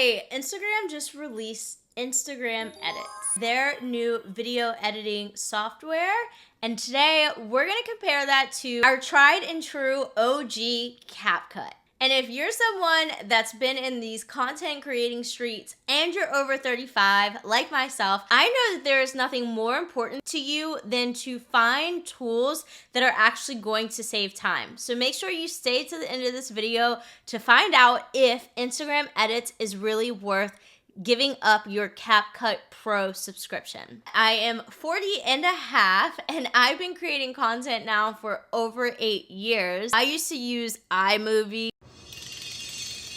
Hey, Instagram just released Instagram Edits, their new video editing software. And today we're gonna compare that to our tried and true OG CapCut. And if you're someone that's been in these content creating streets and you're over 35, like myself, I know that there is nothing more important to you than to find tools that are actually going to save time. So make sure you stay to the end of this video to find out if Instagram Edits is really worth giving up your CapCut Pro subscription. I am 40 and a half and I've been creating content now for over 8 years. I used to use iMovie.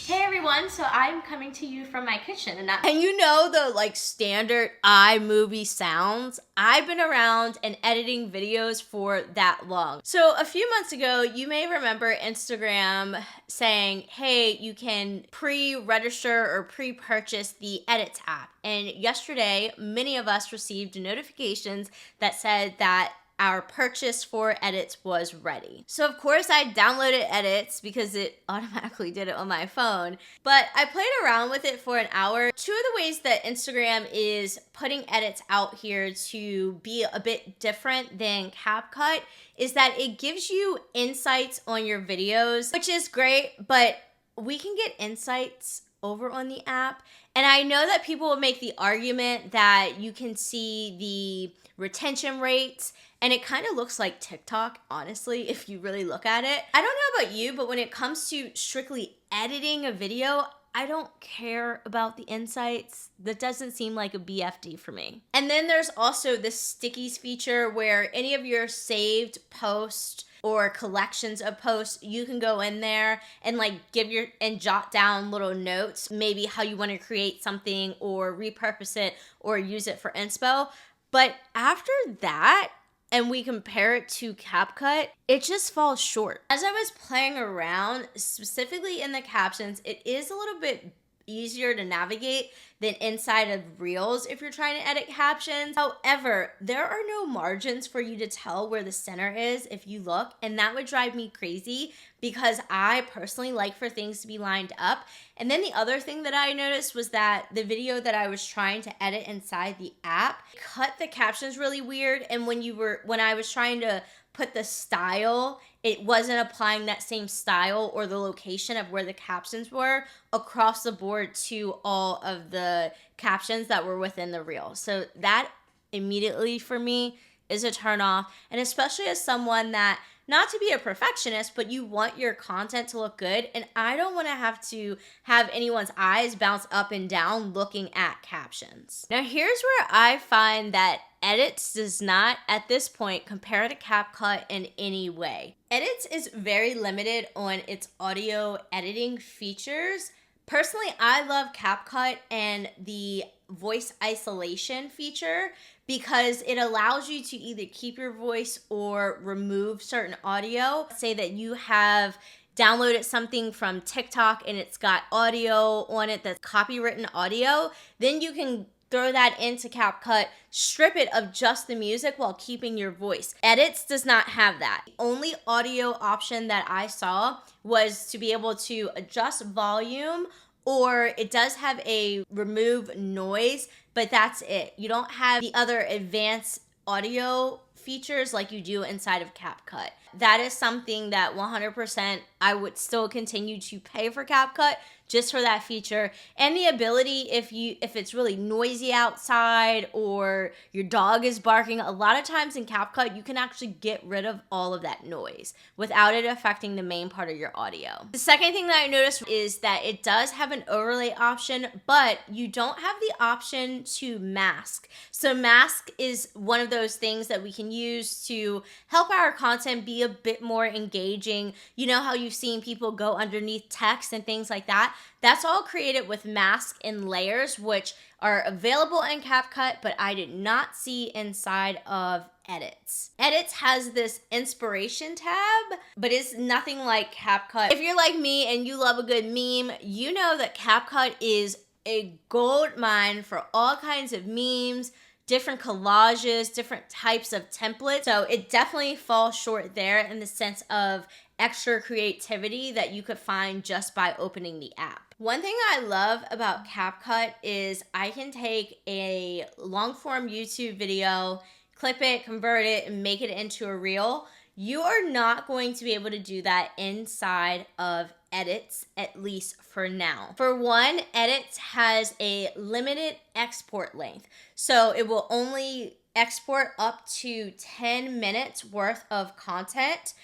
Hey everyone, so I'm coming to you from my kitchen and you know the standard iMovie sounds. I've been around and editing videos for that long. So a few months ago, you may remember Instagram saying, hey, you can pre-register or pre-purchase the Edits app. And yesterday, many of us received notifications that said that our purchase for Edits was ready. So of course I downloaded Edits because it automatically did it on my phone, but I played around with it for an hour. Two of the ways that Instagram is putting Edits out here to be a bit different than CapCut is that it gives you insights on your videos, which is great, but we can get insights over on the app. And I know that people will make the argument that you can see the retention rates, and it kind of looks like TikTok, honestly, if you really look at it. I don't know about you, but when it comes to strictly editing a video, I don't care about the insights. That doesn't seem like a BFD for me. And then there's also this Stickies feature where any of your saved posts or collections of posts, you can go in there and jot down little notes, maybe how you want to create something or repurpose it or use it for inspo. But after that, and we compare it to CapCut, it just falls short. As I was playing around, specifically in the captions, it is a little bit easier to navigate than inside of Reels if you're trying to edit captions. However, there are no margins for you to tell where the center is if you look, and that would drive me crazy because I personally like for things to be lined up. And then the other thing that I noticed was that the video that I was trying to edit inside the app cut the captions really weird, and when I was trying to put the style, it wasn't applying that same style or the location of where the captions were across the board to all of the captions that were within the reel. So that immediately for me is a turn off. And especially as someone that, not to be a perfectionist, but you want your content to look good. And I don't want to have anyone's eyes bounce up and down looking at captions. Now here's where I find that Edits does not, at this point, compare to CapCut in any way. Edits is very limited on its audio editing features. Personally, I love CapCut and the voice isolation feature because it allows you to either keep your voice or remove certain audio. Say that you have downloaded something from TikTok and it's got audio on it that's copywritten audio, then you can throw that into CapCut, strip it of just the music while keeping your voice. Edits does not have that. The only audio option that I saw was to be able to adjust volume, or it does have a remove noise, but that's it. You don't have the other advanced audio features like you do inside of CapCut. That is something that 100% I would still continue to pay for CapCut just for that feature, and the ability if it's really noisy outside or your dog is barking. A lot of times in CapCut you can actually get rid of all of that noise without it affecting the main part of your audio. The second thing that I noticed is that it does have an overlay option, but you don't have the option to mask. So mask is one of those things that we can use to help our content be a bit more engaging. You know how you've seen people go underneath text and things like that? That's all created with mask and layers, which are available in CapCut, but I did not see inside of Edits. Edits has this inspiration tab, but it's nothing like CapCut. If you're like me and you love a good meme, you know that CapCut is a gold mine for all kinds of memes, different collages, different types of templates. So it definitely falls short there in the sense of extra creativity that you could find just by opening the app. One thing I love about CapCut is I can take a long form YouTube video, clip it, convert it, and make it into a reel. You are not going to be able to do that inside of Edits, at least for now. For one, Edits has a limited export length. So it will only export up to 10 minutes worth of content.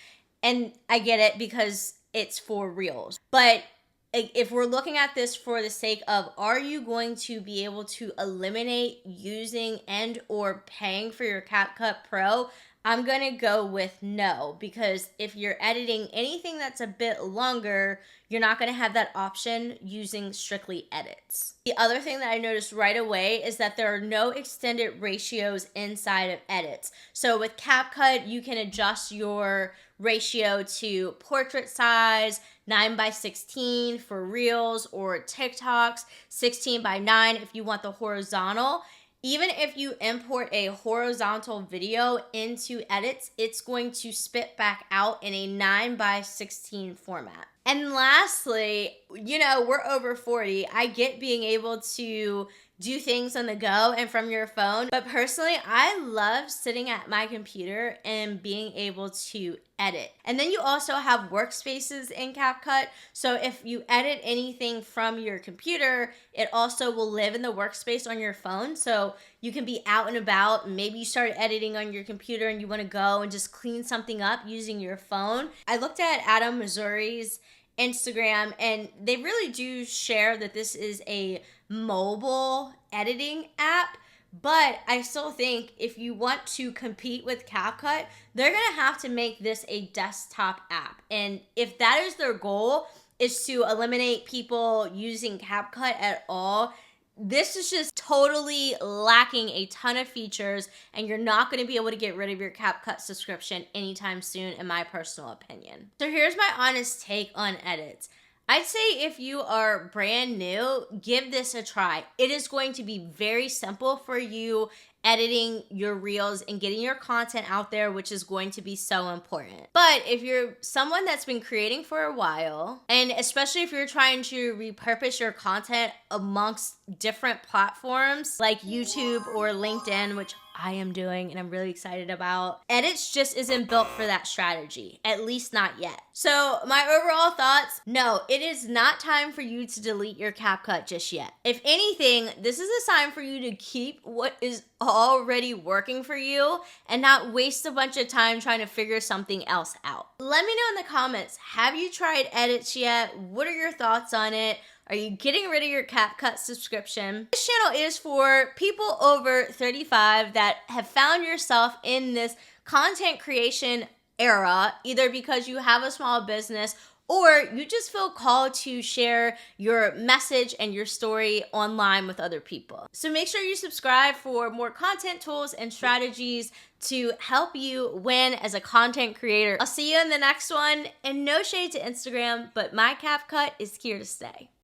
And I get it because it's for reels. But if we're looking at this for the sake of, are you going to be able to eliminate using and or paying for your CapCut Pro? I'm going to go with no, because if you're editing anything that's a bit longer, you're not going to have that option using strictly Edits. The other thing that I noticed right away is that there are no extended ratios inside of Edits. So with CapCut, you can adjust your ratio to portrait size, 9:16 for Reels or TikToks, 16:9 if you want the horizontal. Even if you import a horizontal video into Edits, it's going to spit back out in a 9:16 format. And lastly, we're over 40. I get being able to do things on the go and from your phone. But personally, I love sitting at my computer and being able to edit. And then you also have workspaces in CapCut. So if you edit anything from your computer, it also will live in the workspace on your phone. So you can be out and about. Maybe you start editing on your computer and you want to go and just clean something up using your phone. I looked at Adam Missouri's Instagram, and they really do share that this is a mobile editing app, but I still think if you want to compete with CapCut, they're gonna have to make this a desktop app. And if that is their goal, is to eliminate people using CapCut at all, this is just totally lacking a ton of features, and you're not going to be able to get rid of your CapCut subscription anytime soon, in my personal opinion. So here's my honest take on Edits. I'd say if you are brand new, give this a try. It is going to be very simple for you editing your reels and getting your content out there, which is going to be so important. But if you're someone that's been creating for a while, and especially if you're trying to repurpose your content amongst different platforms like YouTube or LinkedIn, which I am doing and I'm really excited about, Edits just isn't built for that strategy, at least not yet. So my overall thoughts, no, it is not time for you to delete your CapCut just yet. If anything, this is a sign for you to keep what is already working for you and not waste a bunch of time trying to figure something else out. Let me know in the comments, have you tried Edits yet? What are your thoughts on it? Are you getting rid of your CapCut subscription? This channel is for people over 35 that have found yourself in this content creation era, either because you have a small business or you just feel called to share your message and your story online with other people. So make sure you subscribe for more content tools and strategies to help you win as a content creator. I'll see you in the next one. And no shade to Instagram, but my CapCut is here to stay.